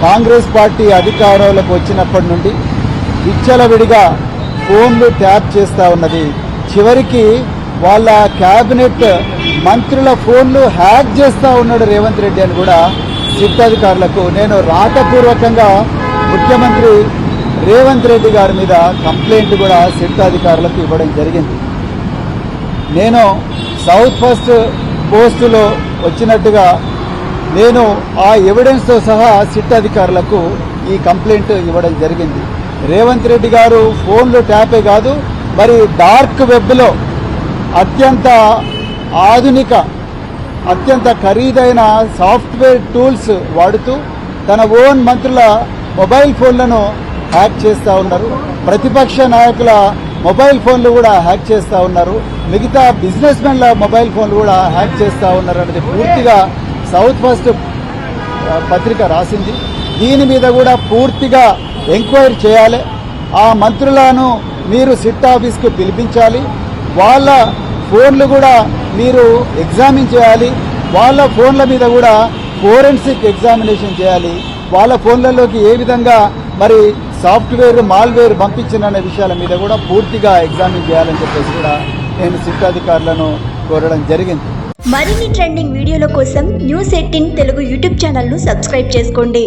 Congress party అధికారంలోకి వచ్చినప్పటి నుండి విచ్చలవిడిగా ఫోన్లు ట్యాప్ చేస్తూ ఉన్నది. చివరికి వాళ్ళ క్యాబినెట్ మంత్రుల ఫోన్లు హ్యాక్ చేస్తూ ఉన్నాడు రేవంత్ రెడ్డి అని కూడా సిట్ అధికారులకు నేను రాతపూర్వకంగా ముఖ్యమంత్రి రేవంత్ రెడ్డి గారి మీద కంప్లైంట్ కూడా సిట్ అధికారులకు ఇవ్వడం జరిగింది. నేను సౌత్ ఫస్ట్ పోస్టులో వచ్చినట్టుగా నేను ఆ ఎవిడెన్స్తో సహా సిట్ అధికారులకు ఈ కంప్లైంట్ ఇవ్వడం జరిగింది. రేవంత్ రెడ్డి గారు ఫోన్లు ట్యాపే కాదు, మరి డార్క్ వెబ్లో అత్యంత ఆధునిక అత్యంత ఖరీదైన సాఫ్ట్వేర్ టూల్స్ వాడుతూ తన ఓన్ మంత్రుల మొబైల్ ఫోన్లను హ్యాక్ చేస్తూ ఉన్నారు. ప్రతిపక్ష నాయకుల మొబైల్ ఫోన్లు కూడా హ్యాక్ చేస్తూ ఉన్నారు. మిగతా బిజినెస్ మెన్ల మొబైల్ ఫోన్లు కూడా హ్యాక్ చేస్తూ ఉన్నారు అనేది పూర్తిగా సౌత్ ఫస్ట్ పత్రిక రాసింది. దీని మీద కూడా పూర్తిగా ఎంక్వైరీ చేయాలి. ఆ మంత్రులను మీరు సిట్ ఆఫీస్కు పిలిపించాలి. వాళ్ళ ఫోన్లు కూడా మీరు ఎగ్జామిన్ చేయాలి. వాళ్ళ ఫోన్ల మీద కూడా ఫోరెన్సిక్ ఎగ్జామినేషన్ చేయాలి. వాళ్ళ ఫోన్లలోకి ఏ విధంగా మరి సాఫ్ట్వేర్ మాల్వేర్ పంపించిన విషయాల మీద కూడా పూర్తిగా ఎగ్జామిన్ చేయాలని చెప్పేసి కూడా నేను సిట్ అధికారులను కోరడం జరిగింది. మరిన్ని ట్రెండింగ్ వీడియోల కోసం న్యూస్ 18 తెలుగు యూట్యూబ్ ఛానల్ను సబ్స్క్రైబ్ చేసుకోండి.